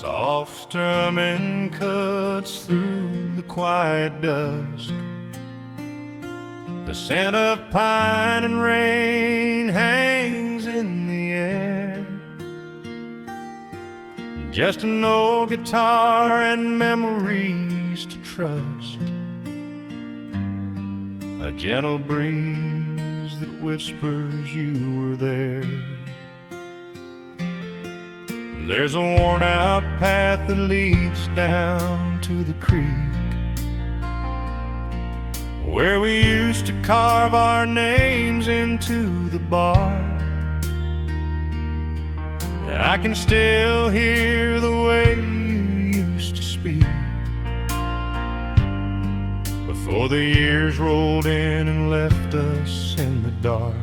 Soft strumming cuts through the quiet dusk. The scent of pine and rain hangs in the air. Just an old guitar and memories to trust. A gentle breeze that whispers you were there. There's a worn-out path that leads down to the creek, where we used to carve our names into the bark. And I can still hear the way you used to speak before the years rolled in and left us in the dark.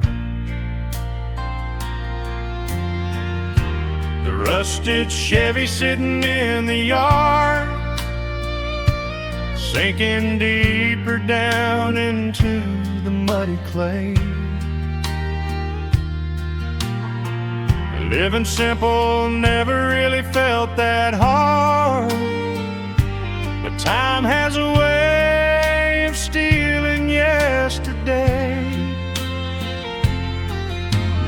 The rusted Chevy sitting in the yard, sinking deeper down into the muddy clay. Living simple never really felt that hard, but time has a way of stealing yesterday.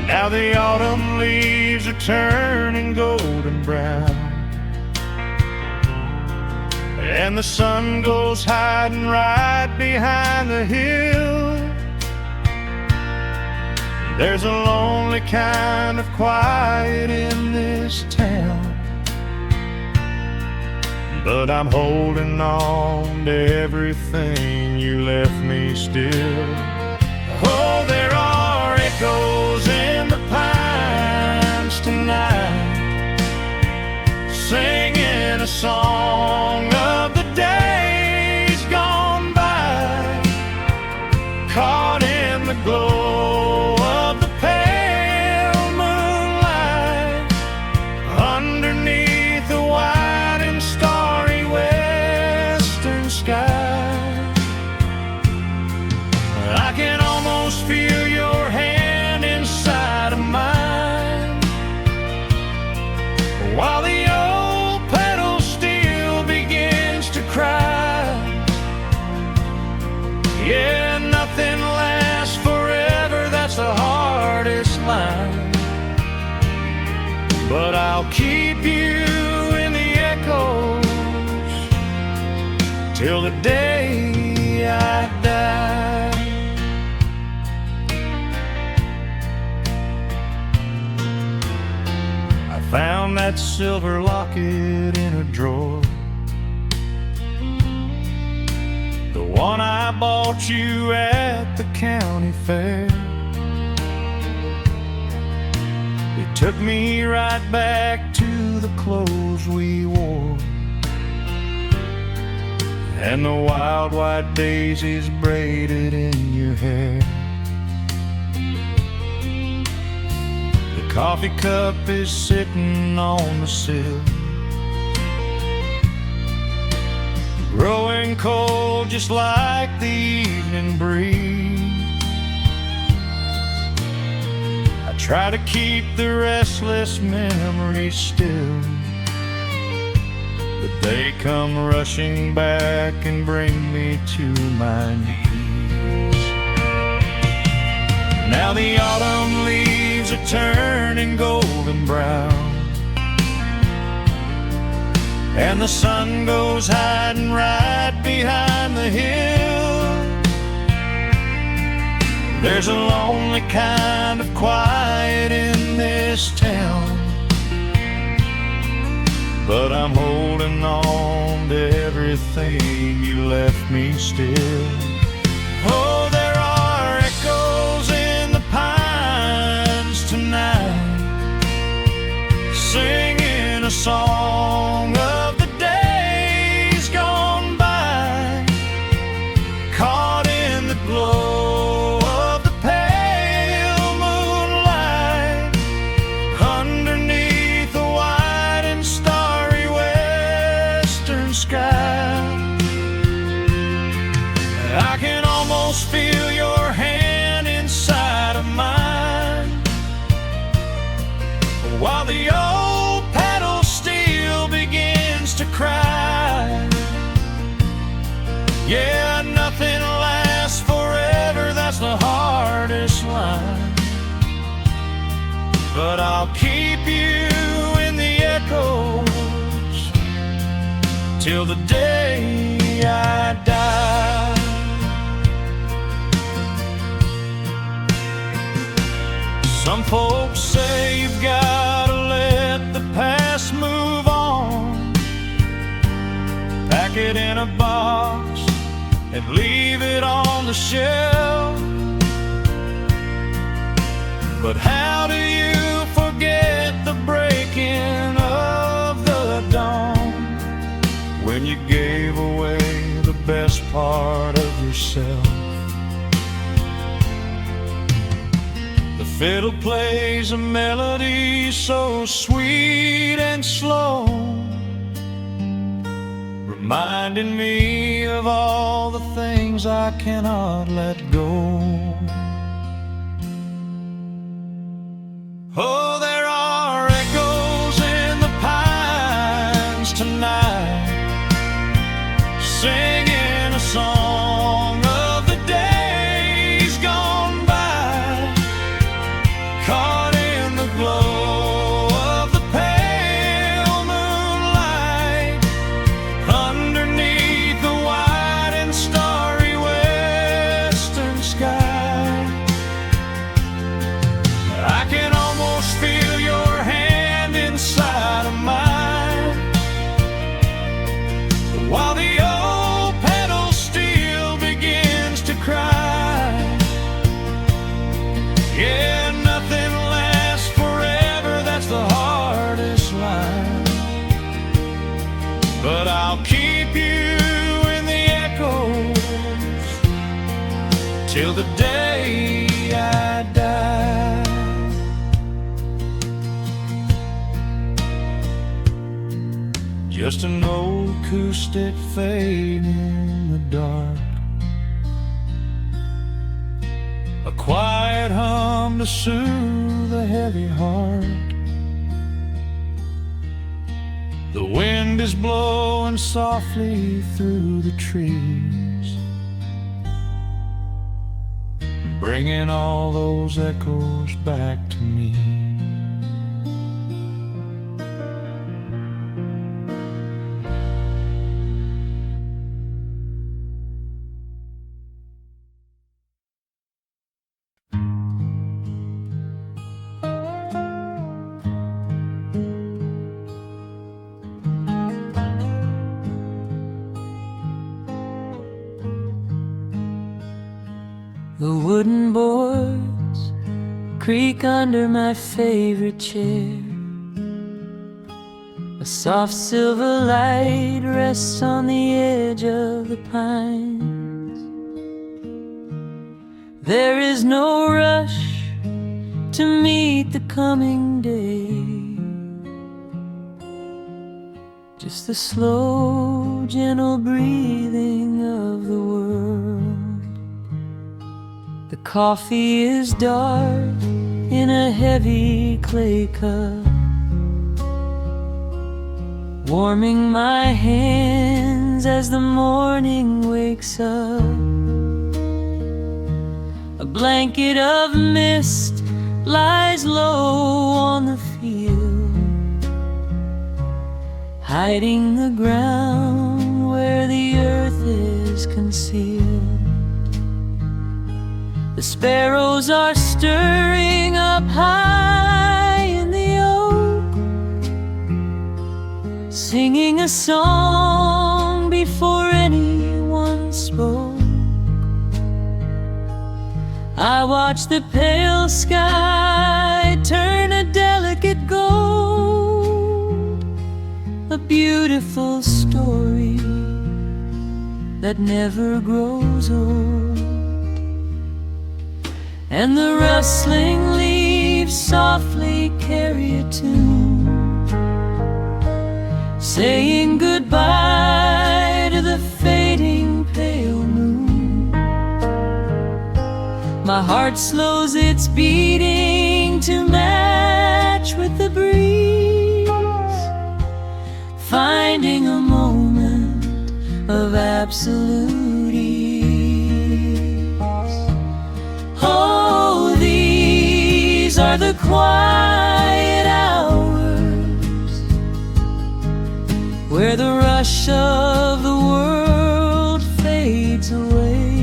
Now the autumn leaves are turning golden brown, and the sun goes hiding right behind the hill. There's a lonely kind of quiet in this town, but I'm holding on to everything you left me still. Oh, there are echoes in the pines tonight, singing a song of the days gone by, caught in the glow of the pale moonlight, underneath the wide and starry western sky. I can almost feel your hand inside of mine, while the old pedal steel begins to cry. Yeah, nothing lasts forever, that's the hardest line, but I'll keep you in the echoes till the day I die. I found that silver locket in a drawer, the one I bought you at the county fair. It took me right back to the clothes we wore, and the wild white daisies braided in your hair. The coffee cup is sitting on the sill, growing cold just like the evening breeze. I try to keep the restless memories still, but they come rushing back and bring me to my knees. Now the autumn leaves are turning golden brown, and the sun goes hiding right behind the hill. There's a lonely kind of quiet in this town, but I'm holding on to everything you left me still. Oh, there are echoes in the pines tonight, singing a song of the days gone by, caught in the glow of the pale moonlight, underneath the wide and starry western sky. I can almost feel your hand inside of mine, while the old pedal steel begins I'll keep you in the echoes till the day I die. Some folks say you've got to let the past move on, pack it in a box and leave it on the shelf. But how do you forget the breaking of the dawn, when you gave away the best part of yourself? The fiddle plays a melody so sweet and slow, reminding me of all the things I cannot let go. Oh, there are echoes in the pines tonight, singing a song of the days gone by, caught in the glow of the pale moonlight, underneath the wide and starry western sky. I can almost feel your hand inside of mine, while the old pedal steel begins to cry. Yeah, nothing lasts forever, that's the hardest line. But I'll keep you in the echoes till the day I die. Just an old acoustic fading in the dark, a quiet hum to soothe a heavy heart. The wind is blowing softly through the trees, bringing all those echoes back to me. The wooden boards creak under my favorite chair. A soft silver light rests on the edge of the pines. There is no rush to meet the coming day, just the slow, gentle breathing of the world. The coffee is dark in a heavy clay cup, warming my hands as the morning wakes up. A blanket of mist lies low on the field, hiding the ground where the earth is concealed. The sparrows are stirring up high in the oak, singing a song before anyone spoke. I watch the pale sky turn a delicate gold, a beautiful story that never grows old. And the rustling leaves softly carry a tune, saying goodbye to the fading pale moon. My heart slows its beating to match with the breeze, finding a moment of absolute ease. Oh, these are the quiet where the rush of the world fades away,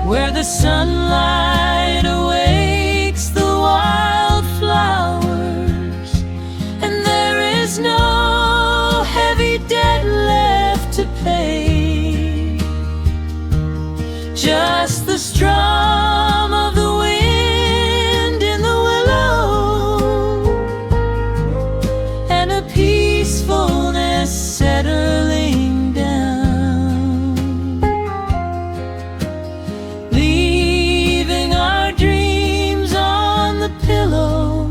where the sunlight awakes the wildflowers, and there is no heavy debt left to pay, just the strum of the wind in the willow, and a peacefulness settling down, leaving our dreams on the pillow,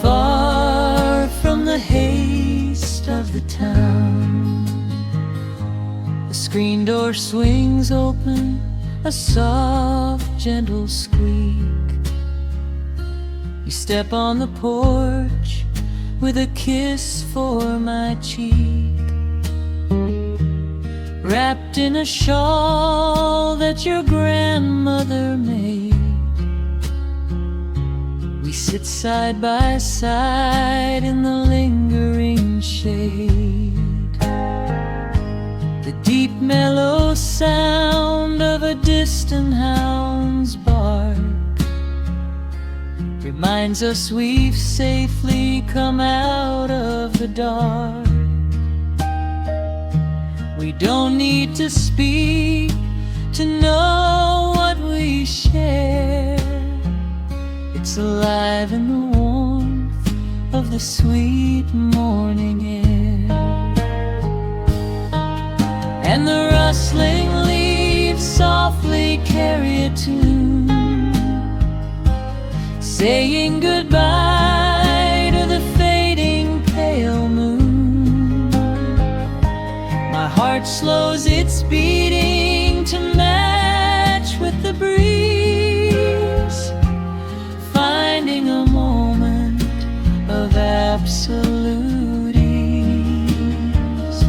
far from the haste of the town. The screen door swings open, a soft, gentle squeak. You step on the porch with a kiss for my cheek, wrapped in a shawl that your grandmother made. We sit side by side in the lingering shade. The deep mellow sound of a distant hound's bark reminds us we've safely come out of the dark. We don't need to speak to know what we share. It's alive in the warmth of the sweet morning air, and the rustling leaves softly carry a tune, saying goodbye to the fading pale moon. My heart slows its beating to match with the breeze, finding a moment of absolute ease.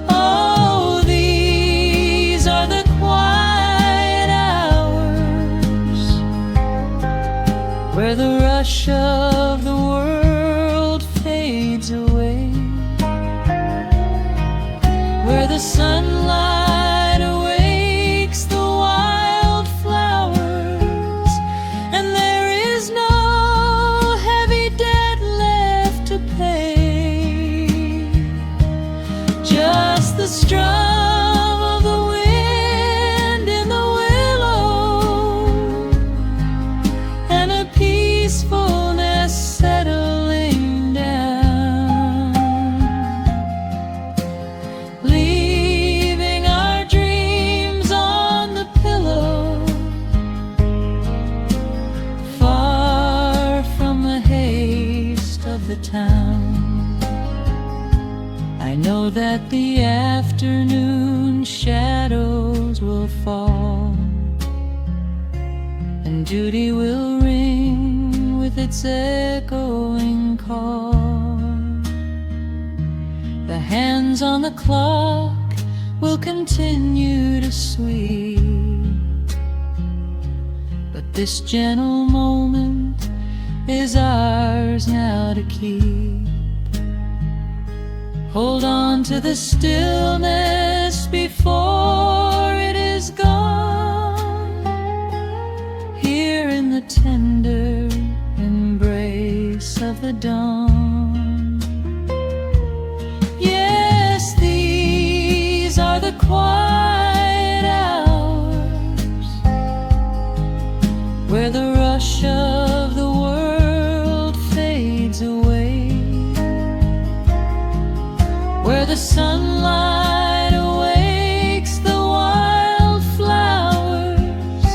Oh, these are the quiet hours, where the rush of the world fades away, where the sunlight awakes the wildflowers, and there is no heavy debt left to pay, just the strum of the wind in the willow, and a peacefulness settling down, leaving our dreams on the pillow, far from the haste of the town. I know that the afternoon shadows will fall, and duty will ring with its echoing call. The hands on the clock will continue to sweep, but this gentle moment is ours now to keep. Hold on to the stillness before it is gone, here in the tender embrace of the dawn. Yes, these are the quiet hours, where the rush of the world fades away, where the sunlight awakes the wildflowers,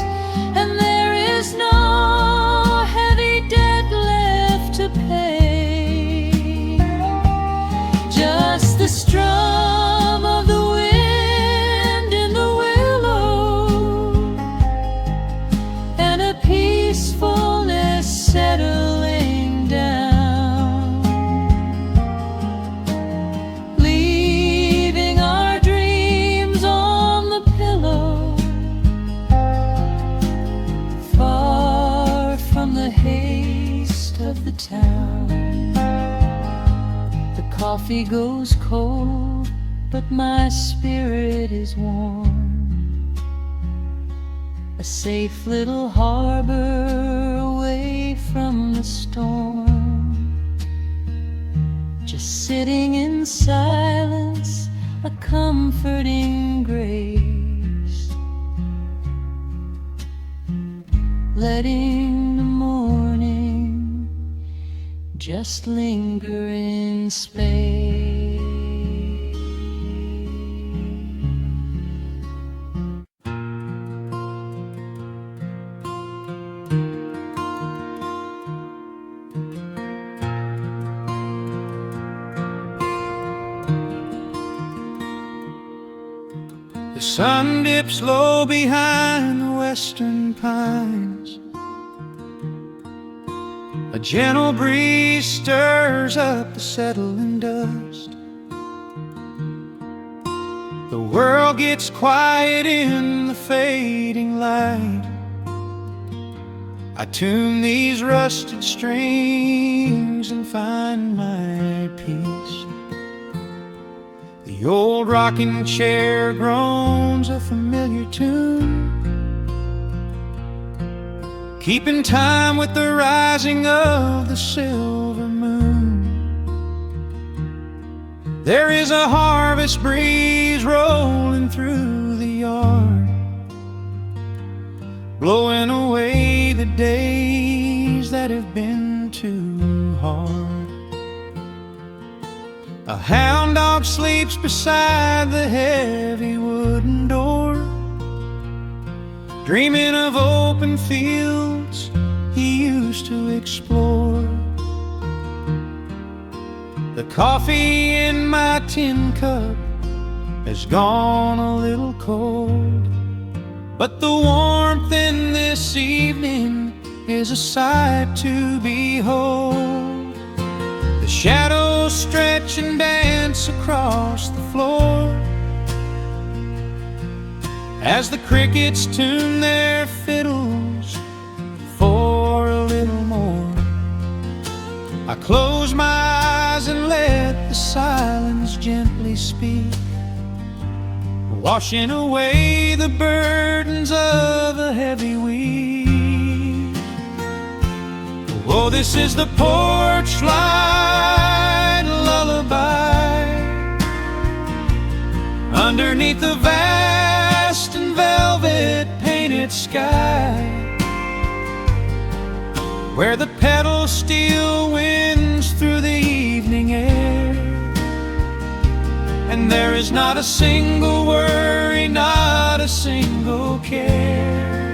and there is no heavy debt left to pay, just the strum of the wind in the willow, and a peacefulness settling down, leaving coffee goes cold, but my spirit is warm. A safe little harbor away from the storm. Just sitting in silence, a comforting grace, letting the morning just linger in space. The sun dips low behind the western pines. A gentle breeze stirs up the settling dust. The world gets quiet in the fading light. I tune these rusted strings and find my peace. The old rocking chair groans a familiar tune, keeping time with the rising of the silver moon. There is a harvest breeze rolling through the yard, blowing away the days that have been too hard. A hound dog sleeps beside the heavy wooden door, dreaming of open fields he used to explore. The coffee in my tin cup has gone a little cold, but the warmth in this evening is a sight to behold. The shadows stretch and dance across the floor as the crickets tune their fiddles for a little more. I close my eyes and let the silence gently speak, washing away the burdens of a heavy week. Oh, this is the porch light lullaby underneath the vast and velvet painted sky, where the petals steal winds through the evening air, and there is not a single worry, not a single care.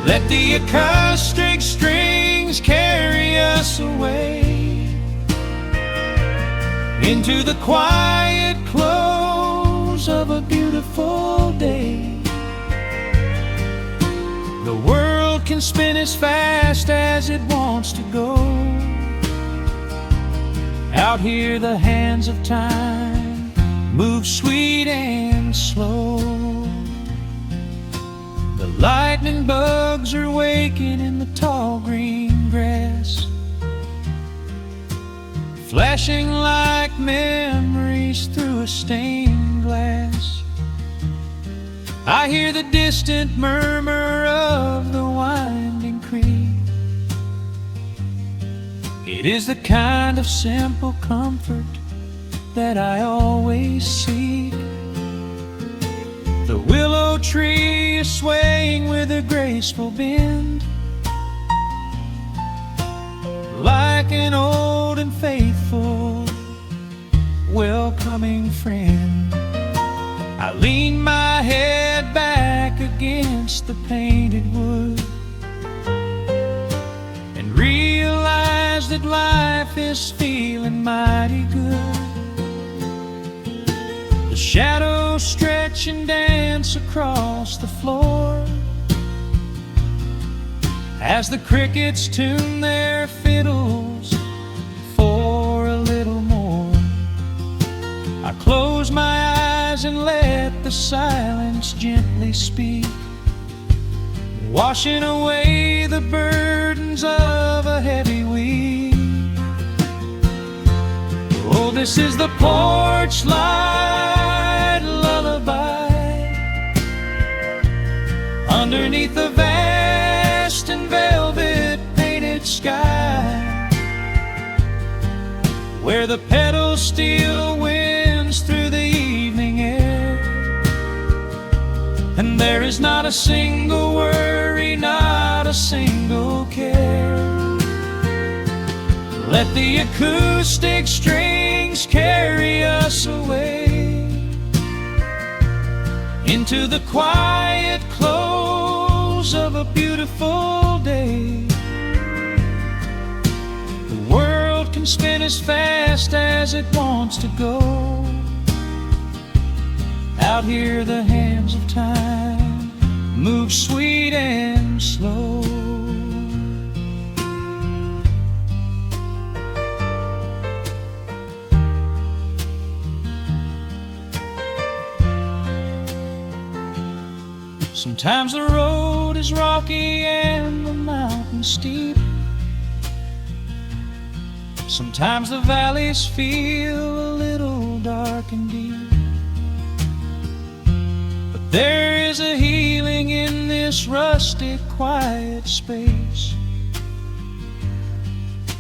Let the acoustic strings carry us away into the quiet close of a beautiful day. The world can spin as fast as it wants to go. Out here the hands of time move sweet and slow. The lightning bugs are waking in the tall green grass, flashing like memories through a stained glass. I hear the distant murmur of the winding creek. It is the kind of simple comfort that I always seek. The willow tree is swaying with a graceful bend, like an old and faithful welcoming friend. I lean my head back against the painted wood and realize that life is feeling mighty good. The shadows stretch and dance across the floor as the crickets tune their fiddles for a little more. I close my eyes and let the silence gently speak, washing away the burdens of a heavy week. this is the porch light lullaby underneath the vast and velvet painted sky, where the petals steal winds through the evening air, and there is not a single worry, not a single care. Let the acoustic strings carry us away into the quiet close of a beautiful day. The world can spin as fast as it wants to go. Out here the hands of time move sweet and slow. Sometimes the road is rocky and the mountain steep. Sometimes the valleys feel a little dark and deep. But there is a healing in this rustic, quiet space,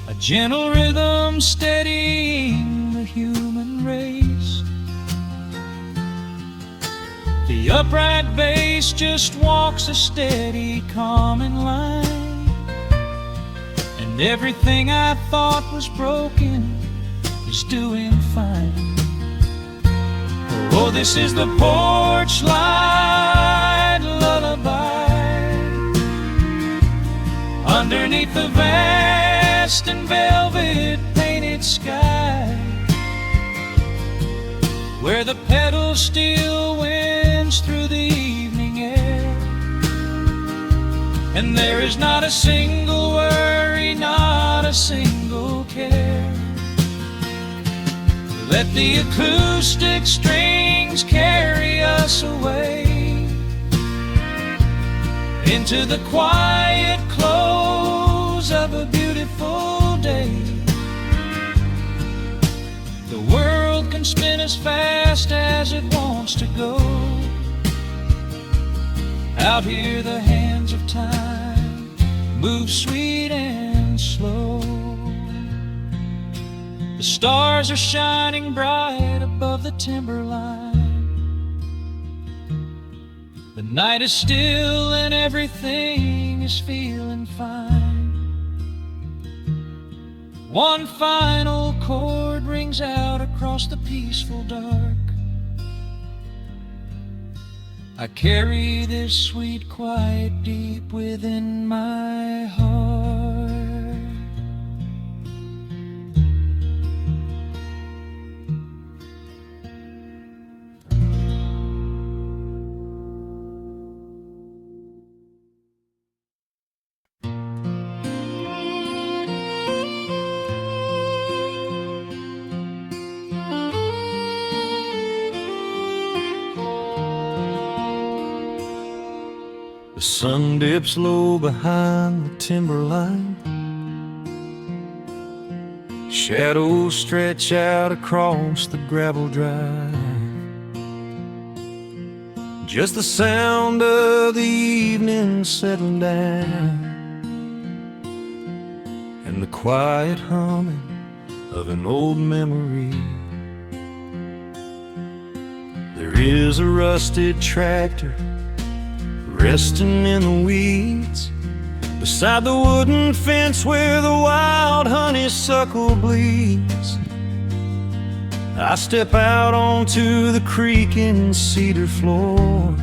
a gentle rhythm steadying the human race. The upright bass just walks a steady, calming line, and everything I thought was broken is doing fine. Oh, this is the porch light lullaby underneath the vast and velvet painted sky, where the petals still winds through the evening air, and there is not a single worry, not a single care. Let the acoustic strings carry us away into the quiet close of a beautiful day. The world can spin as fast as it wants to go. Out here the hands of time move sweet and slow. The stars are shining bright above the timberline. The night is still and everything is feeling fine. One final chord rings out across the peaceful dark. I carry this sweet quiet deep within my heart. The sun dips low behind the timberline. Shadows stretch out across the gravel drive. Just the sound of the evening settling down, and the quiet humming of an old memory. There is a rusted tractor resting in the weeds beside the wooden fence where the wild honeysuckle bleeds. I step out onto the creaking cedar floor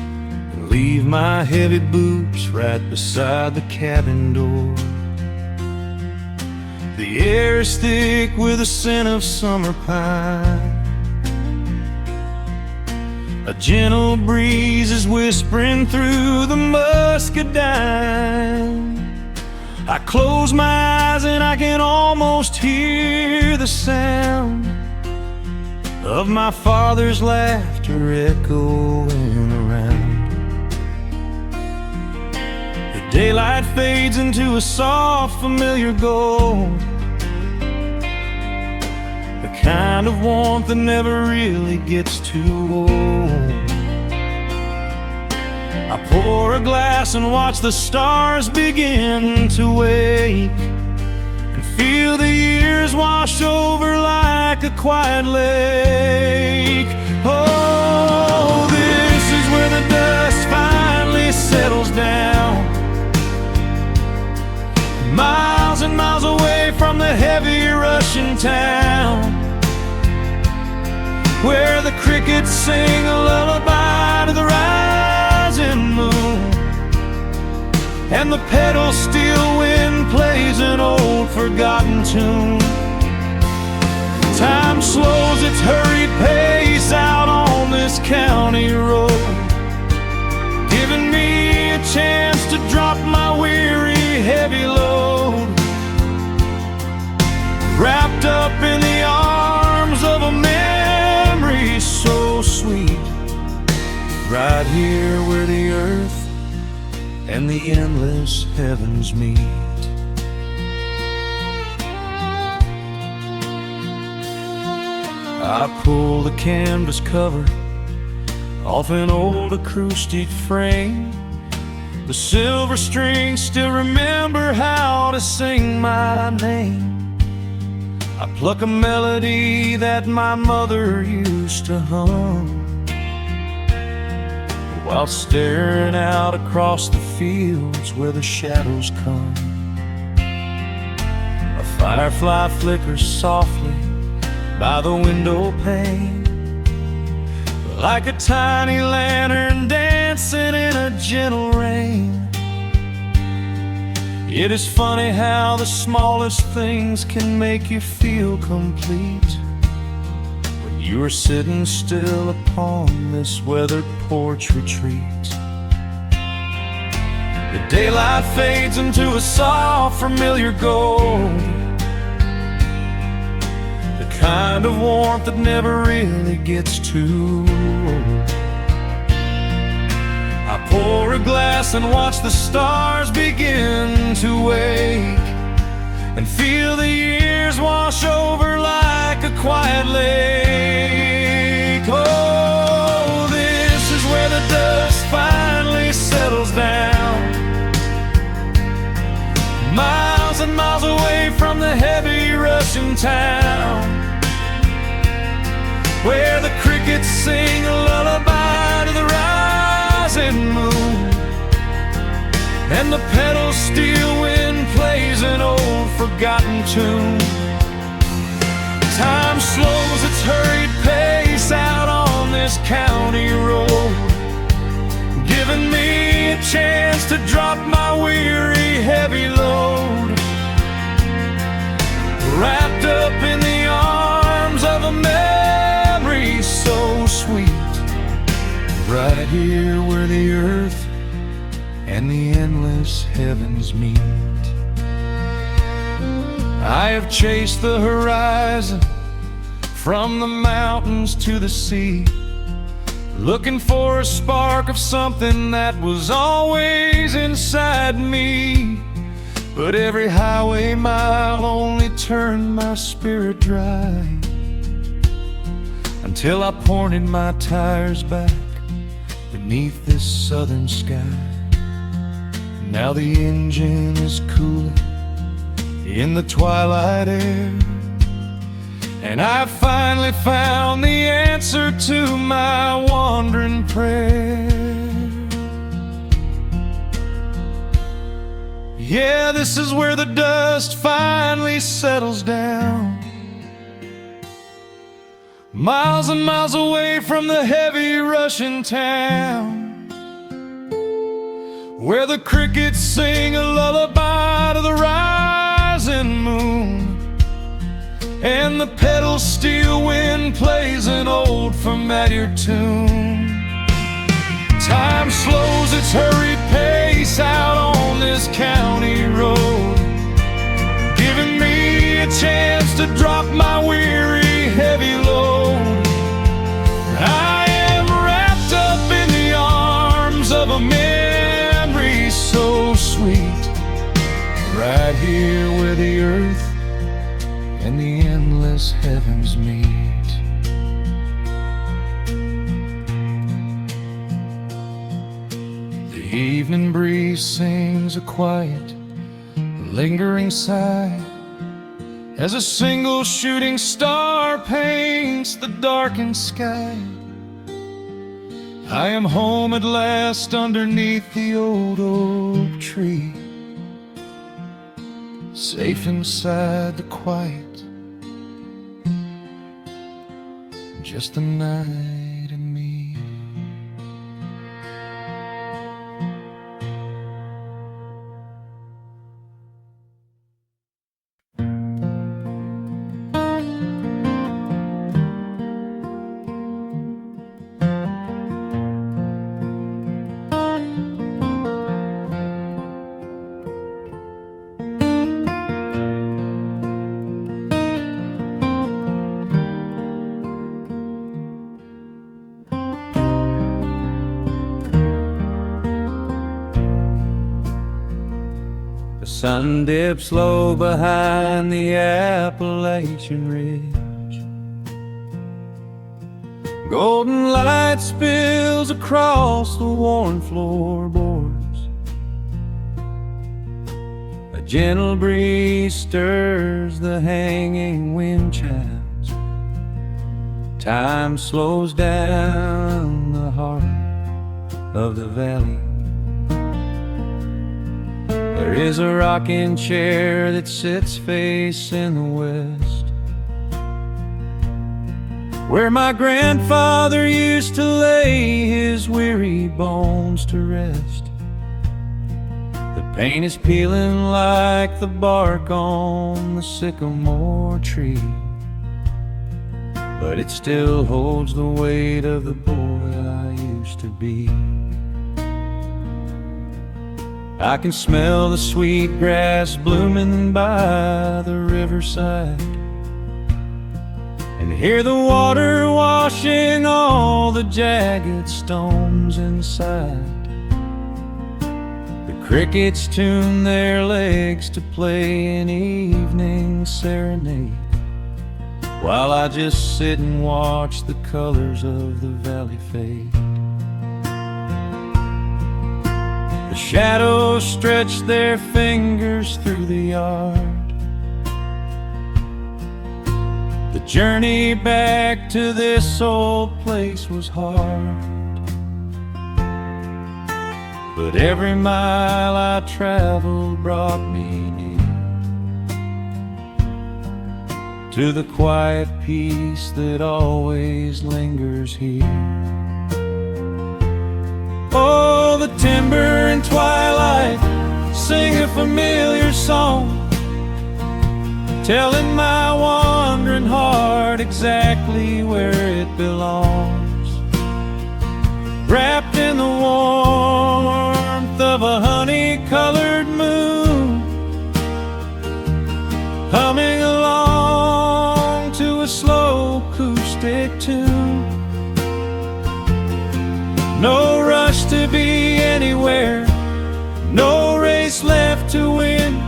and leave my heavy boots right beside the cabin door. The air is thick with the scent of summer pine. A gentle breeze is whispering through the muscadine. I close my eyes and I can almost hear the sound of my father's laughter echoing around. The daylight fades into a soft, familiar gold, kind of warmth that never really gets too old. I pour a glass and watch the stars begin to wake, and feel the years wash over like a quiet lake. Oh, this is where the dust finally settles down, miles and miles away from the heavy Russian town, where the crickets sing a lullaby to the rising moon, and the pedal steel wind plays an old forgotten tune. Time slows its hurried pace out on this county road, giving me a chance to drop my weary heavy load, wrapped up in the arms of a memory so sweet, right here where the earth and the endless heavens meet. I pull the canvas cover off an old acoustic frame. The silver strings still remember how to sing my name. I pluck a melody that my mother used to hum, while staring out across the fields where the shadows come. A firefly flickers softly by the window pane, like a tiny lantern dancing in a gentle rain. It is funny how the smallest things can make you feel complete, when you are sitting still upon this weathered porch retreat. The daylight fades into a soft, familiar gold, the kind of warmth that never really gets too old. I pour a glass and watch the stars begin to wake, and feel the years wash over like a quiet lake. Oh, this is where the dust finally settles down, miles and miles away from the heavy Russian town, where the crickets sing a lullaby to the rising moon, and the pedal steel wind plays an old forgotten tune. Time slows its hurried pace out on this county road, giving me a chance to drop my weary heavy load, wrapped up in the arms of a memory so sweet, right here where the earth and the endless heavens meet. I have chased the horizon from the mountains to the sea, looking for a spark of something that was always inside me. But every highway mile only turned my spirit dry, until I pointed my tires back beneath this southern sky. Now the engine is cooling in the twilight air, and I've finally found the answer to my wandering prayer. Yeah, this is where the dust finally settles down, miles and miles away from the heavy Russian town, where the crickets sing a lullaby to the rising moon, and the pedal steel wind plays an old familiar tune. Time slows its hurried pace out on this county road, giving me a chance to drop my weary heavy load. I am wrapped up in the arms of a memory so sweet, right here where the earth and the endless as heavens meet. The evening breeze sings a quiet, lingering sigh as a single shooting star paints the darkened sky. I am home at last underneath the old oak tree, safe inside the quiet, just the night and me. The sun dips low behind the Appalachian Ridge. Golden light spills across the worn floorboards. A gentle breeze stirs the hanging wind chimes. Time slows down the heart of the valley. There is a rocking chair that sits facing the west, where my grandfather used to lay his weary bones to rest. The paint is peeling like the bark on the sycamore tree, but it still holds the weight of the boy I used to be. I can smell the sweet grass blooming by the riverside, and hear the water washing all the jagged stones inside. The crickets tune their legs to play an evening serenade, while I just sit and watch the colors of the valley fade. The shadows stretch their fingers through the yard. The journey back to this old place was hard, but every mile I traveled brought me near to the quiet peace that always lingers here. Oh, the timber and twilight sing a familiar song, telling my wandering heart exactly where it belongs. Wrapped in the warmth of a honey-colored moon, humming along to a slow acoustic tune. No rush to be anywhere, no race left to win,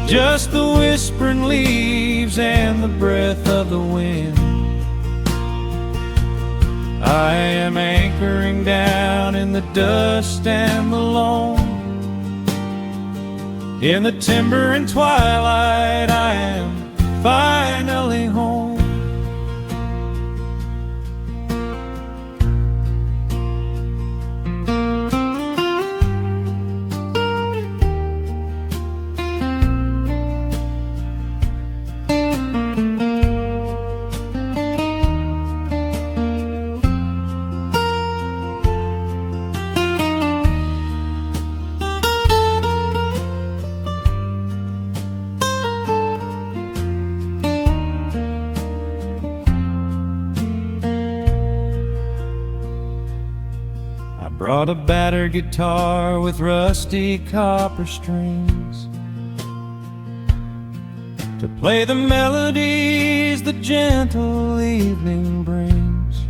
just the whispering leaves and the breath of the wind. I am anchoring down in the dust and the loam. In the timber and twilight I am finally home. Brought a battered guitar with rusty copper strings to play the melodies the gentle evening brings.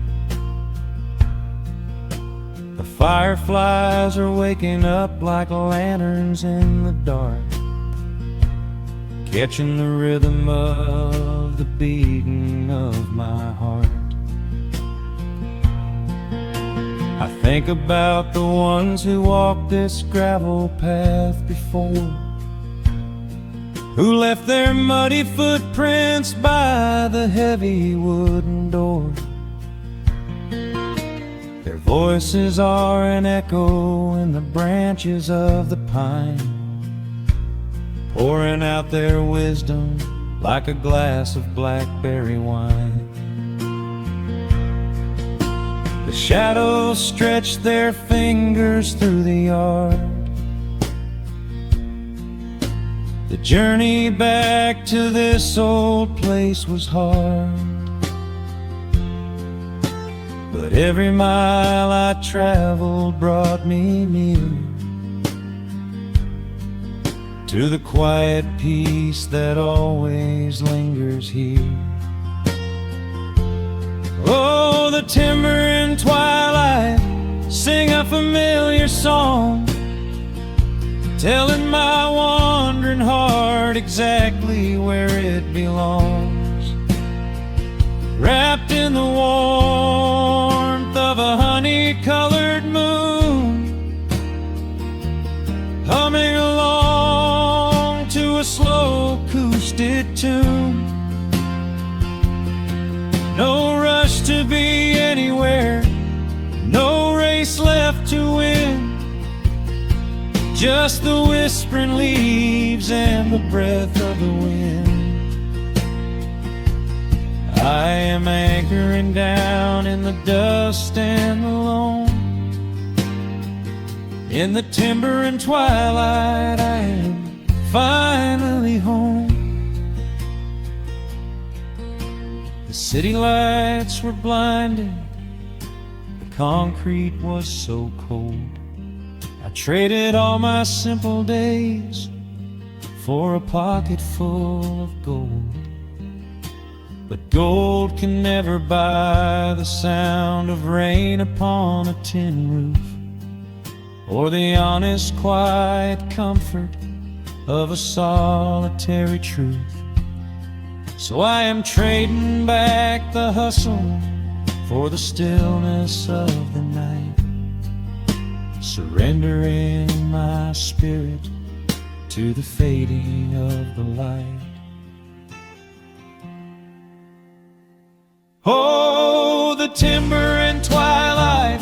The fireflies are waking up like lanterns in the dark, catching the rhythm of the beating of my heart. I think about the ones who walked this gravel path before, who left their muddy footprints by the heavy wooden door. Their voices are an echo in the branches of the pine, pouring out their wisdom like a glass of blackberry wine. The shadows stretch their fingers through the yard. The journey back to this old place was hard, but every mile I traveled brought me near to the quiet peace that always lingers here. Oh, the timber and twilight sing a familiar song, telling my wandering heart exactly where it belongs. Wrapped in the warmth of a honey-colored moon, humming along to a slow acoustic tune. No rush to be anywhere, no race left to win, just the whispering leaves and the breath of the wind. I am anchoring down in the dust and the loam. In the timber and twilight I am finally home. The city lights were blinding, the concrete was so cold. I traded all my simple days for a pocket full of gold. But gold can never buy the sound of rain upon a tin roof, or the honest, quiet comfort of a solitary truth. So I am trading back the hustle for the stillness of the night, surrendering my spirit to the fading of the light. Oh, the timber and twilight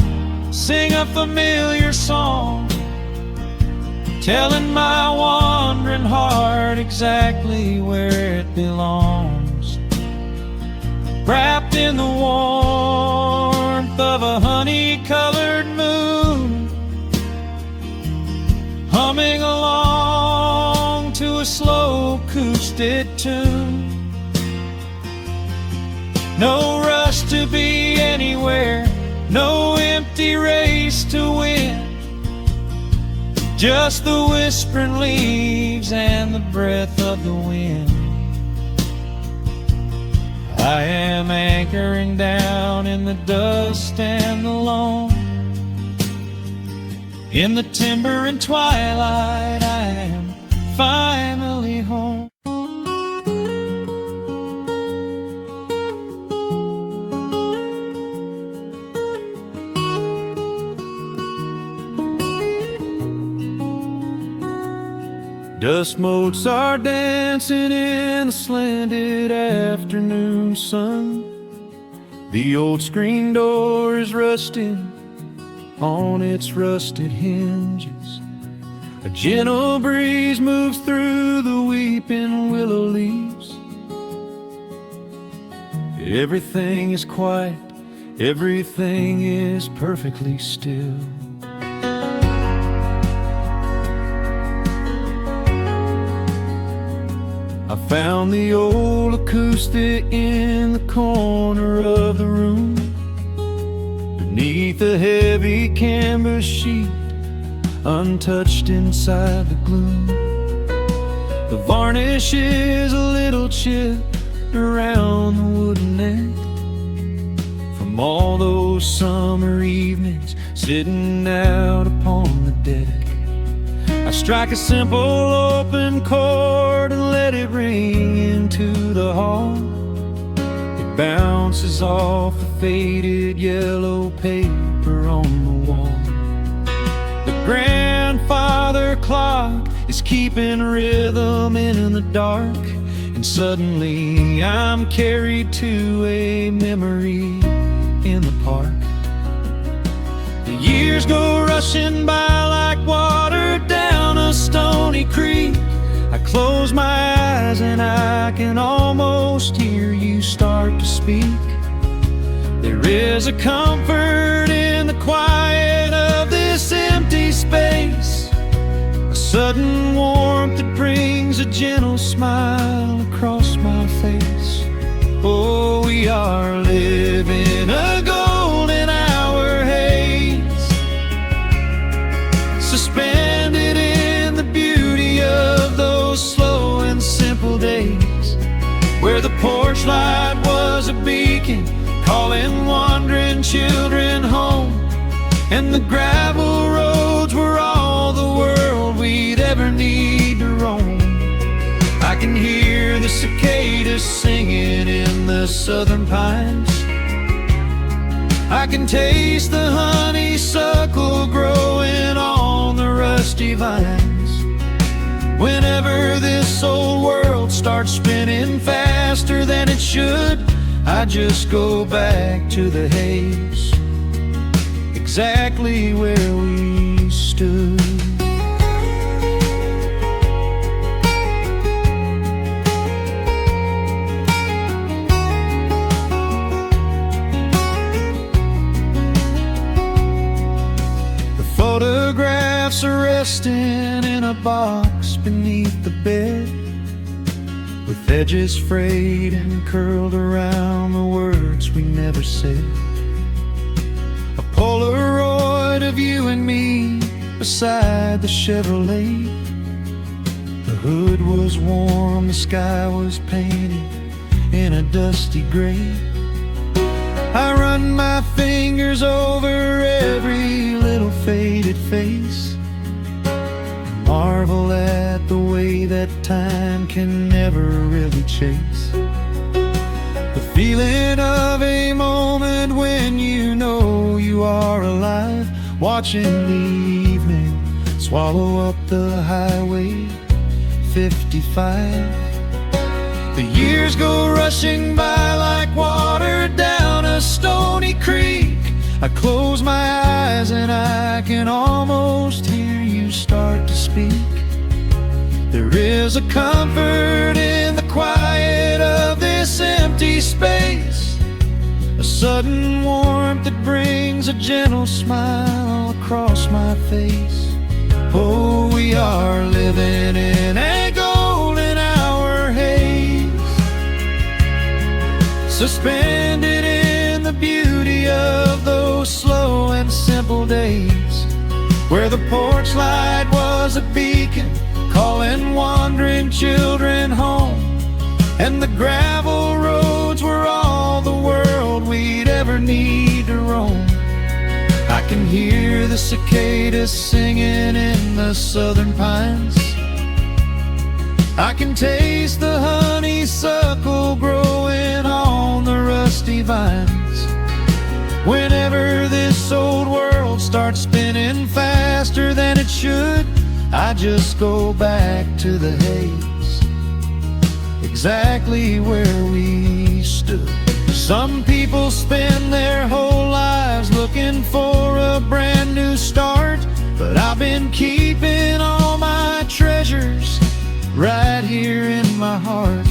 sing a familiar song, telling my wandering heart exactly where it belongs. Wrapped in the warmth of a honey-colored moon, humming along to a slow acoustic tune. No rush to be anywhere, no empty race to win, just the whispering leaves and the breath of the wind. I am anchoring down in the dust and the loam. In the timber and twilight I am finally home. Dust motes are dancing in the slanted afternoon sun. The old screen door is rusting on its rusted hinges. A gentle breeze moves through the weeping willow leaves. Everything is quiet, everything is perfectly still. I found the old acoustic in the corner of the room, beneath a heavy canvas sheet, untouched inside the gloom. The varnish is a little chipped around the wooden neck, from all those summer evenings sitting out upon the deck. I strike a simple open chord and let let it ring into the hall. It bounces off the faded yellow paper on the wall. The grandfather clock is keeping rhythm in the dark, and suddenly I'm carried to a memory in the park. The years go rushing by like water down a stony creek. I close my eyes and I can almost hear you start to speak. There is a comfort in the quiet of this empty space, a sudden warmth that brings a gentle smile across my face. Oh, we are living a golden hour haze, suspended in the beauty of those slow and simple days, where the porch light was a beacon calling wandering children home, and the gravel roads were all the world we'd ever need to roam. I can hear the cicadas singing in the southern pines. I can taste the honeysuckle growing on the rusty vines. Whenever this old world starts spinning faster than it should, I just go back to the haze, exactly where we stood. The photographs are resting in a box beneath the bed, with edges frayed and curled around the words we never said. A Polaroid of you and me beside the Chevrolet. The hood was warm, the sky was painted in a dusty gray. I run my fingers over every little faded face, marvel at the way that time can never really chase. The feeling of a moment when you know you are alive, watching the evening swallow up the highway 55. The years go rushing by like water down a stony creek. I close my eyes and I can almost hear you start to speak. There is a comfort in the quiet of this empty space, a sudden warmth that brings a gentle smile across my face. Oh, we are living in a golden hour haze, suspended in the beauty of those slow and simple days, where the porch light was a beacon calling wandering children home, and the gravel roads were all the world we'd ever need to roam. I can hear the cicadas singing in the southern pines. I can taste the honeysuckle growing on the rusty vines. Whenever this old world starts spinning faster than it should, I just go back to the haze, exactly where we stood. Some people spend their whole lives looking for a brand new start, but I've been keeping all my treasures right here in my heart.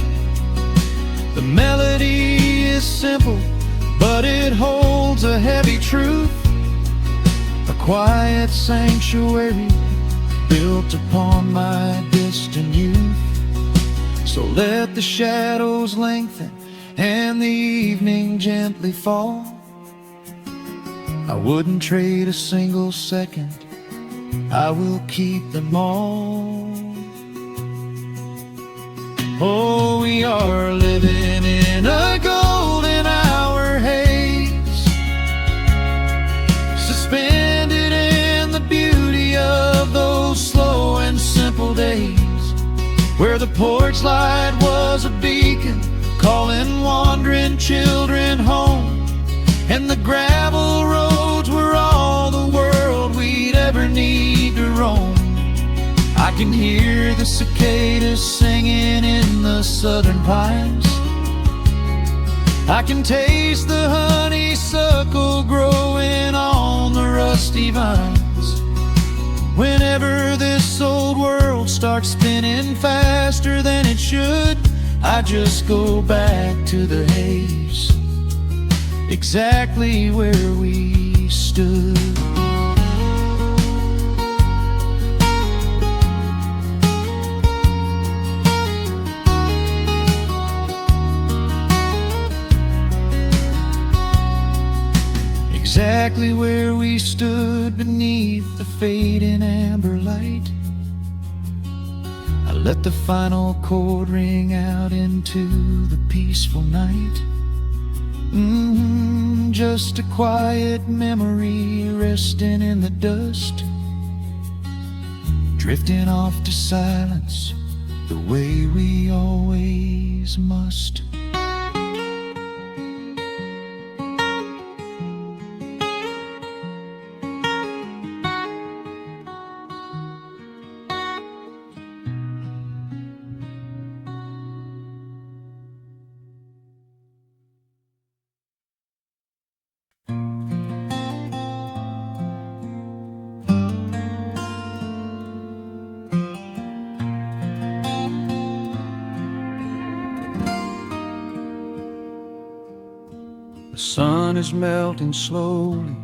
The melody is simple, but it holds a heavy truth, a quiet sanctuary built upon my distant youth. So let the shadows lengthen and the evening gently fall. I wouldn't trade a single second, I will keep them all. Oh, we are living in a golden hour haze, suspended in the beauty of those slow and simple days, where the porch light was a beacon, calling wandering children home, and the gravel roads were all the world we'd ever need to roam. I can hear the cicadas singing in the southern pines. I can taste the honeysuckle growing on the rusty vines. Whenever this old world starts spinning faster than it should, I just go back to the haze, exactly where we stood. Exactly where we stood beneath the fading amber light. I let the final chord ring out into the peaceful night. Just a quiet memory resting in the dust, drifting off to silence the way we always must. The sun is melting slowly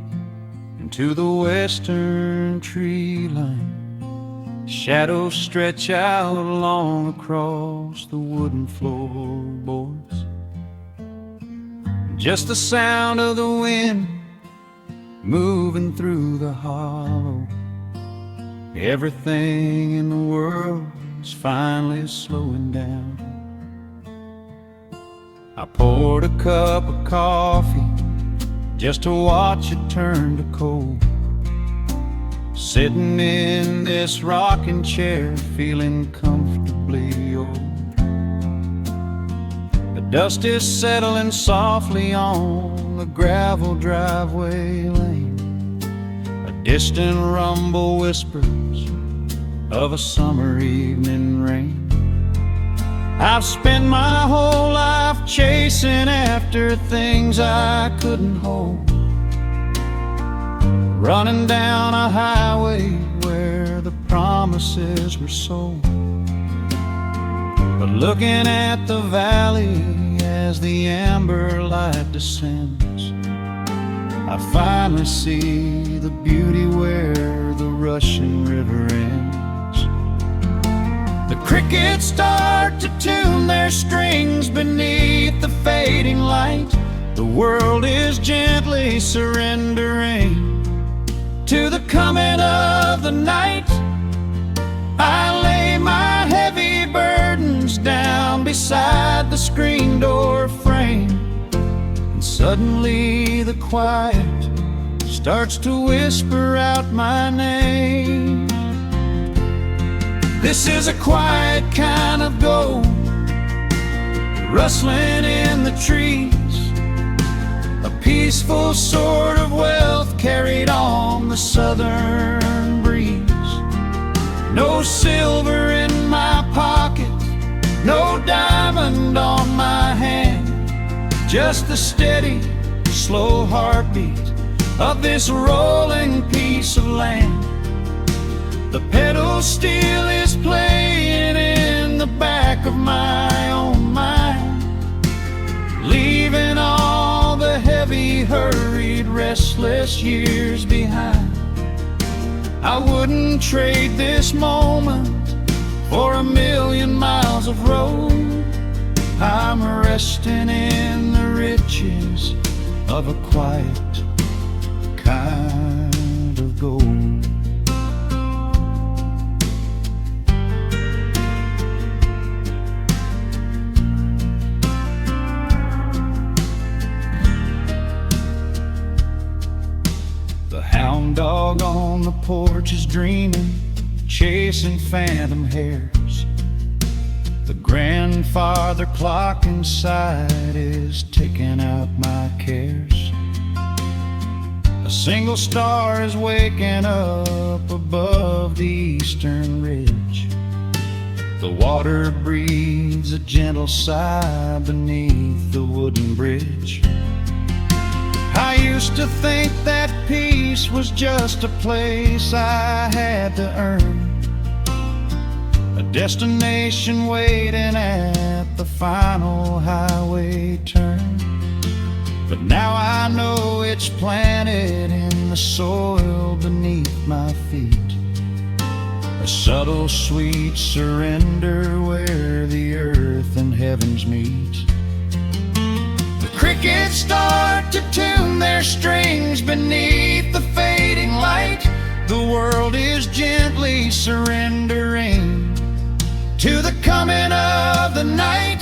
into the western tree line. Shadows stretch out long across the wooden floorboards. Just the sound of the wind moving through the hollow. Everything in the world is finally slowing down. I poured a cup of coffee just to watch it turn to cold, sitting in this rocking chair feeling comfortably old. The dust is settling softly on the gravel driveway lane. A distant rumble whispers of a summer evening rain. I've spent my whole life chasing after things I couldn't hold, running down a highway where the promises were sold. But looking at the valley as the amber light descends, I finally see the beauty where the rushing river ends. The crickets start to tune their strings beneath the fading light. The world is gently surrendering to the coming of the night. I lay my heavy burdens down beside the screen door frame, and suddenly the quiet starts to whisper out my name. This is a quiet kind of gold, rustling in the trees, a peaceful sort of wealth carried on the southern breeze. No silver in my pocket, no diamond on my hand, just the steady, slow heartbeat of this rolling piece of land. The pedal steel is playing in the back of my own mind, leaving all the heavy, hurried, restless years behind. I wouldn't trade this moment for 1,000,000 miles of road. I'm resting in the riches of a quiet kind of gold. Hound dog on the porch is dreaming, chasing phantom hares. The grandfather clock inside is taking out my cares. A single star is waking up above the eastern ridge. The water breathes a gentle sigh beneath the wooden bridge. I used to think that peace was just a place I had to earn, a destination waiting at the final highway turn. But now I know it's planted in the soil beneath my feet, a subtle sweet surrender where the earth and heavens meet. The crickets start to tune their strings beneath the fading light. The world is gently surrendering to the coming of the night.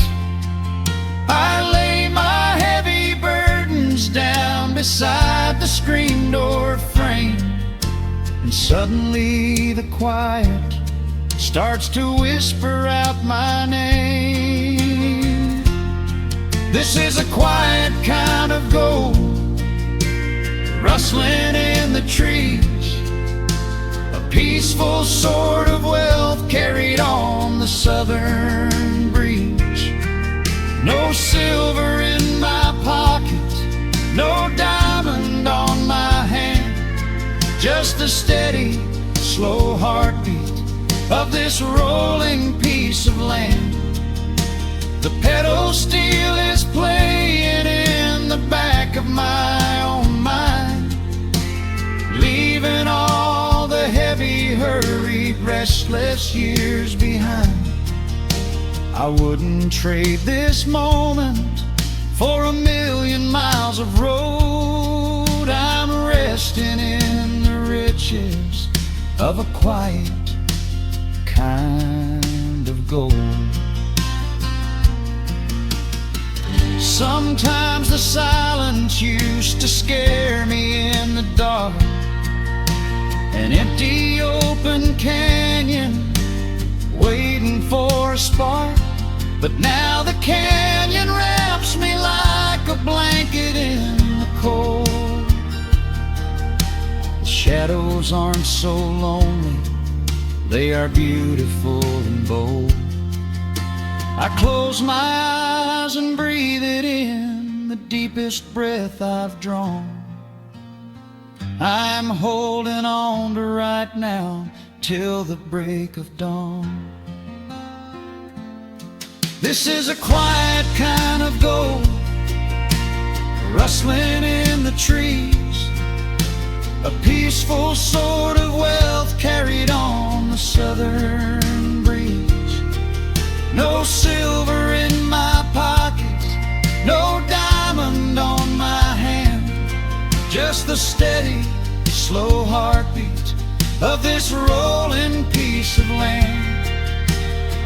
I lay my heavy burdens down beside the screen door frame, and suddenly the quiet starts to whisper out my name. This is a quiet kind of gold, rustling in the trees, a peaceful sort of wealth carried on the southern breeze. No silver in my pocket, no diamond on my hand, just the steady, slow heartbeat of this rolling piece of land. The pedal steel is playing in the back of my own mind, leaving all the heavy, hurried, restless years behind. I wouldn't trade this moment for 1,000,000 miles of road. I'm resting in the riches of a quiet kind of gold. Sometimes the silence used to scare me in the dark, an empty open canyon waiting for a spark. But now the canyon wraps me like a blanket in the cold. The shadows aren't so lonely, they are beautiful and bold. I close my eyes and breathe it in, the deepest breath I've drawn. I'm holding on to right now till the break of dawn. This is a quiet kind of gold, rustling in the trees, a peaceful sort of wealth carried on the southern breeze. No silver in my pocket, no diamond on my hand, just the steady, slow heartbeat of this rolling piece of land.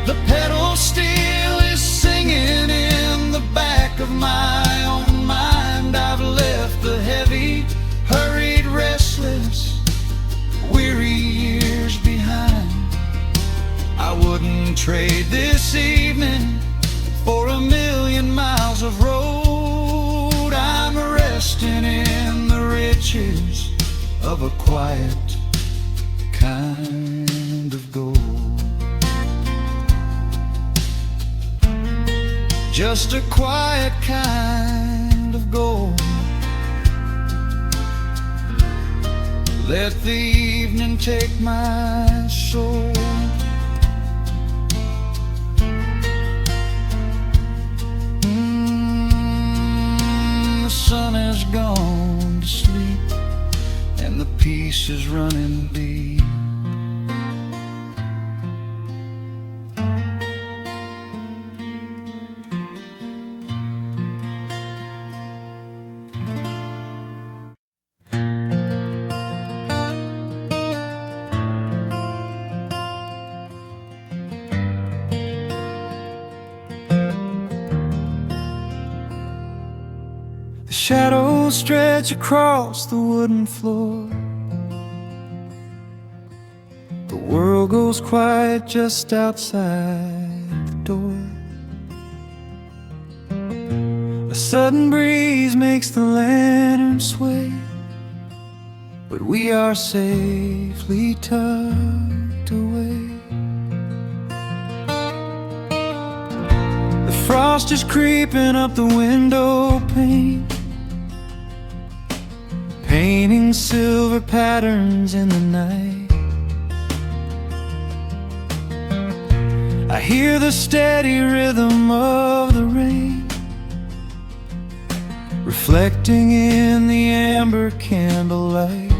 The pedal steel is singing in the back of my own mind. I've left the heavy, hurried, restless, weary years behind. I wouldn't trade this evening for 1,000,000 miles of road. I'm resting in the riches of a quiet kind of gold. Just a quiet kind of gold. Let the evening take my soul. The sun has gone to sleep and the peace is running deep. Shadows stretch across the wooden floor. The world goes quiet just outside the door. sudden breeze makes the lantern sway, but we are safely tucked away. The frost is creeping up the window pane, painting silver patterns in the night. I hear the steady rhythm of the rain, reflecting in the amber candlelight.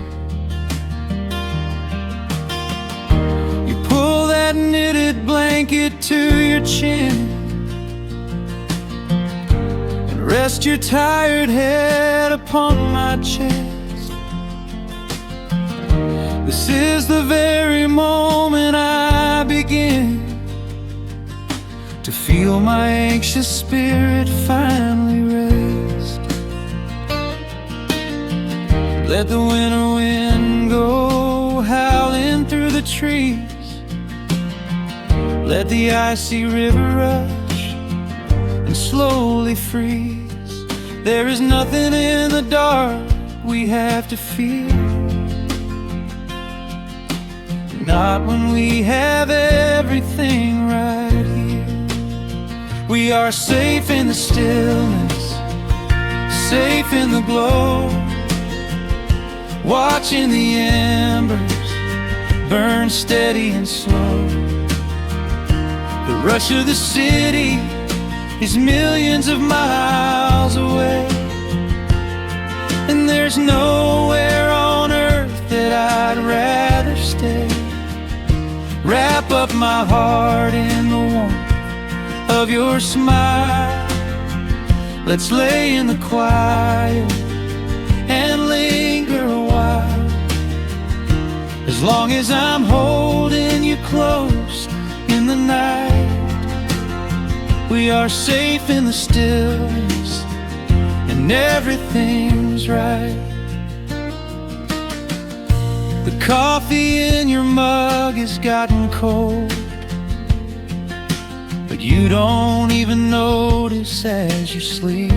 You pull that knitted blanket to your chin and rest your tired head upon my chest. This is the very moment I begin to feel my anxious spirit finally rest. Let the winter wind go howling through the trees, let the icy river rush and slowly freeze. There is nothing in the dark we have to fear, not when we have everything right here. We are safe in the stillness, safe in the glow, watching the embers burn steady and slow. The rush of the city is millions of miles away, and there's nowhere on earth that I'd rather stay. Wrap up my heart in the warmth of your smile. Let's lay in the quiet and linger a while. As long as I'm holding you close in the night, we are safe in the stillness and everything's right. The coffee in your mug has gotten cold, but you don't even notice as you sleep.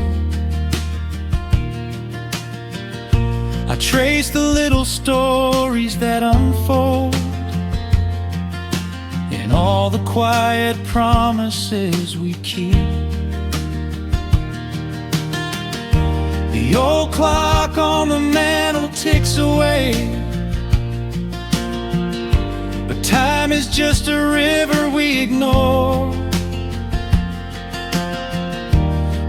I trace the little stories that unfold in all the quiet promises we keep. The old clock on the mantel ticks away, but time is just a river we ignore.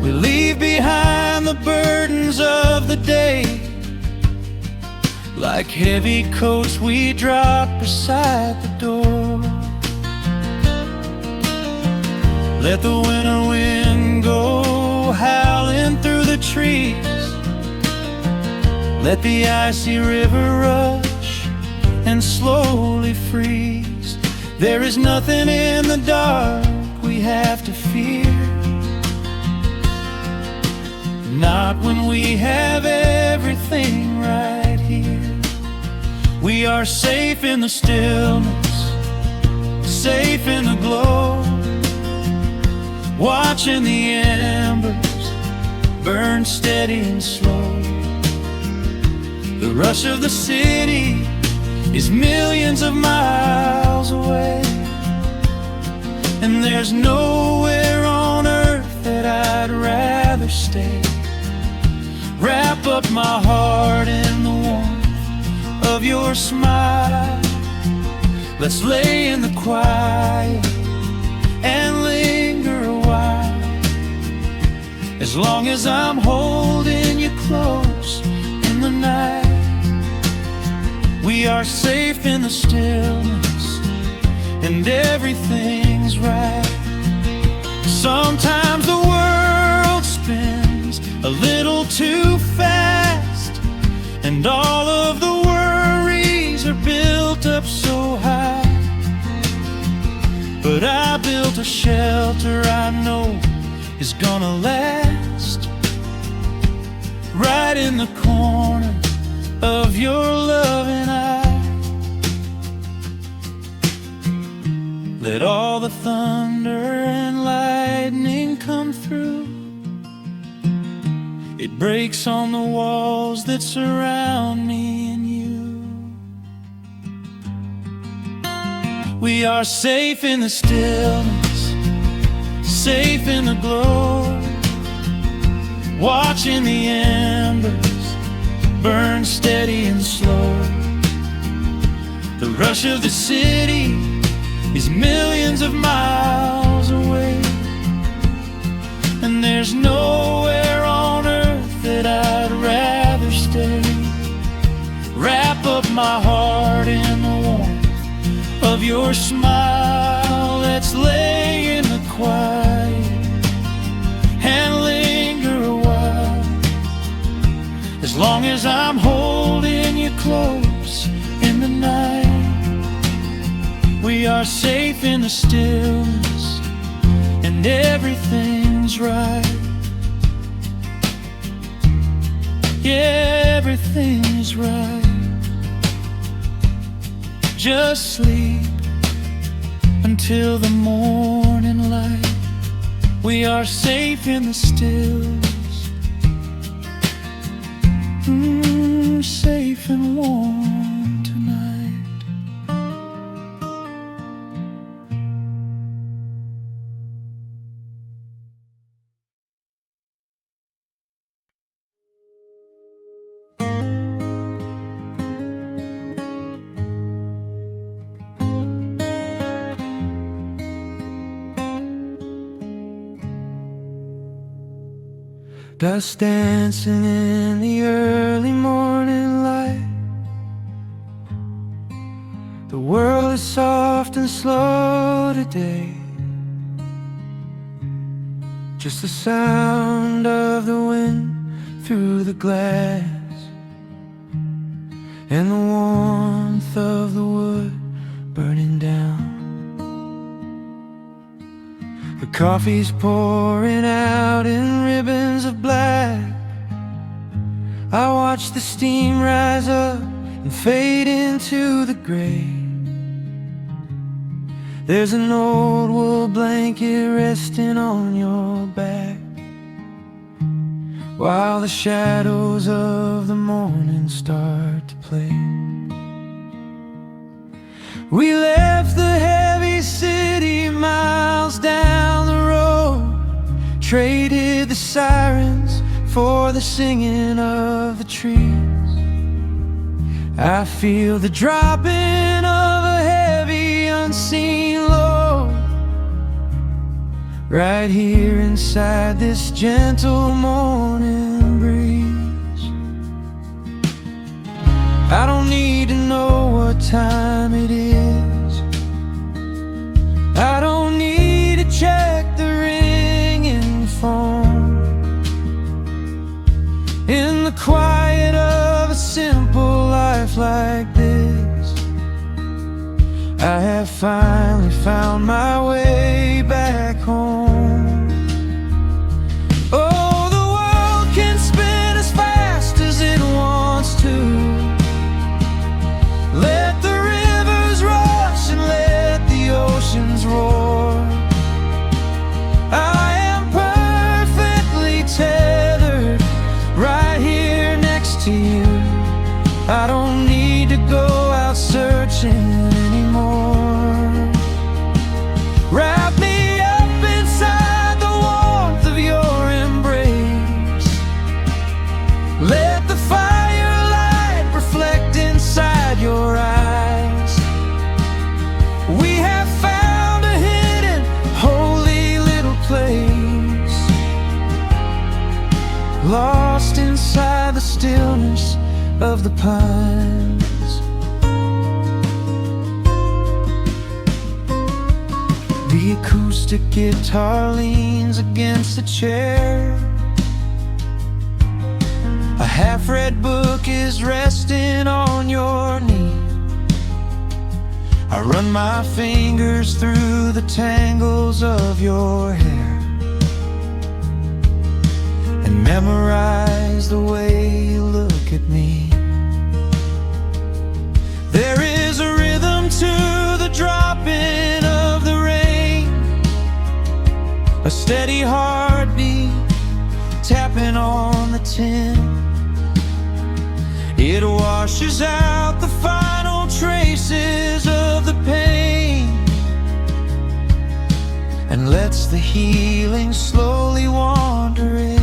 We leave behind the burdens of the day, like heavy coats we drop beside the door. Let the winter wind go howling through the trees, let the icy river rush and slowly freeze. There is nothing in the dark we have to fear, not when we have everything right here. We are safe in the stillness, safe in the glow, watching the embers burn steady and slow. The rush of the city is millions of miles away, and there's nowhere on earth that I'd rather stay. Wrap up my heart in the warmth of your smile. Let's lay in the quiet and linger a while. As long as I'm holding you close in the night, we are safe in the stillness and everything's right. Sometimes the world spins a little too fast, and all of the worries are built up so high. But I built a shelter I know is gonna last, right in the corner of your loving eye. Let all the thunder and lightning come through, breaks on the walls that surround me and you. We are safe in the stillness, safe in the glow, watching the embers burn steady and slow. The rush of the city is millions of miles away, and there's nowhere on earth that I'd rather stay. Wrap up my heart in the warmth of your smile. Let's lay in the quiet and linger a while. As long as I'm holding you close in the night, we are safe in the stillness, and everything's right. Yeah, everything's right. Just sleep until the morning light. We are safe in the stillness, safe and warm tonight. Dust dancing in the early morning light. The world is soft and slow today. Just the sound of the wind through the glass, and the warmth of the wood burning down. The coffee's pouring out in ribbons of black. I watch the steam rise up and fade into the gray. There's an old wool blanket resting on your back, while the shadows of the morning start to play. We left the heavy city miles down the road, traded the sirens for the singing of the trees. I feel the dropping of a heavy unseen load right here inside this gentle morning breeze. I don't need to know what time it is. I don't need to check the ringing phone. In the quiet of a simple life like this, I have finally found my way back home. Oh, the world can spin as fast as it wants to. Let the rivers rush and let the oceans roar. I am perfectly tethered right here next to you. I don't need to go out searching anymore. Wrap me up inside the warmth of your embrace. Let the firelight reflect inside your eyes. We have found a hidden, holy little place, lost inside the stillness of the pines. The acoustic guitar leans against a chair. A half-read book is resting on your knee. I run my fingers through the tangles of your hair and memorize the way you look at me. There is a rhythm to the dropping of the rain, a steady heartbeat tapping on the mountain. It washes out the final traces of the pain and lets the healing slowly wander in.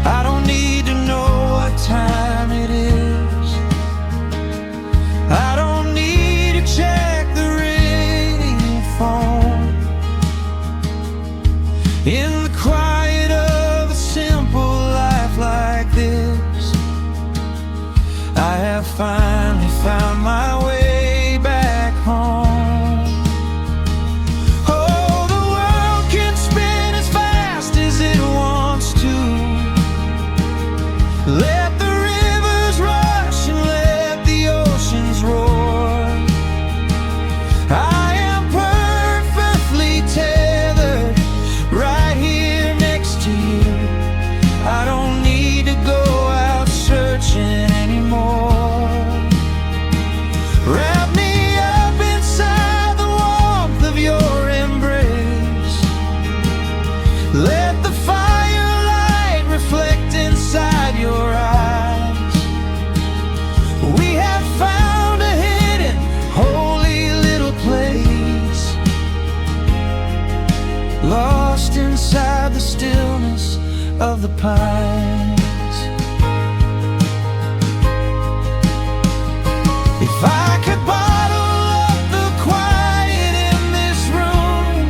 I don't need to know what time it is. I don't need to check the ringing phone. In the quiet of a simple life like this, I have finally found my way back home. Oh, the world can spin as fast as it wants to. Let the rivers rush and let the oceans roar. I am perfectly tethered right here next to you. I don't need to go out searching anymore. Wrap me up inside the warmth of your embrace. Let the firelight reflect inside your eyes. We have found a hidden, holy little place, lost inside the stillness of the pines. If I could bottle up the quiet in this room,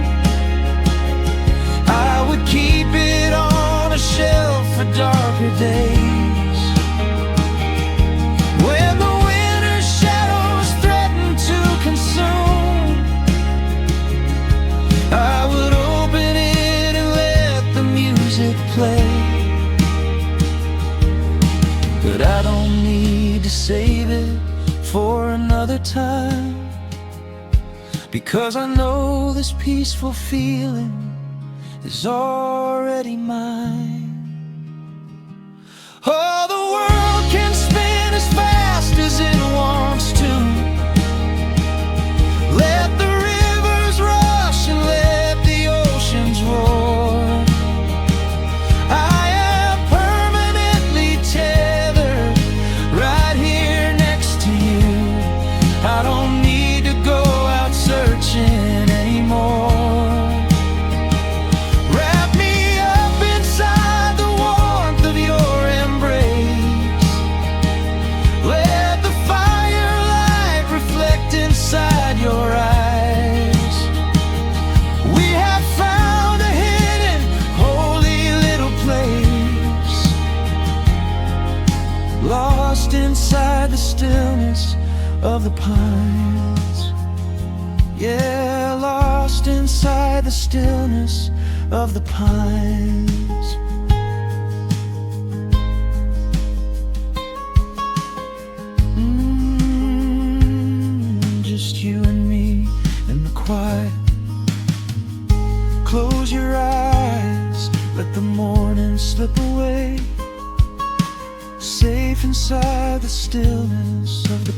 I would keep it on a shelf for darker days. When the winter's shadows threaten to consume, I would open it and let the music play. But I don't need to save it for another time, because I know this peaceful feeling is already mine. Oh, the world can spin as fast as it wants to. Let the rivers rush and let the oceans roar. I am permanently tethered right here next to you. I don't need to go out searching anymore. Wrap me up inside the warmth of your embrace. Let the firelight reflect inside your eyes. We have found a hidden, holy little place, lost inside the stillness of the pines. Yeah, lost inside the stillness of the pines. Just you and me in the quiet. Close your eyes, let the morning slip away, safe inside the stillness of the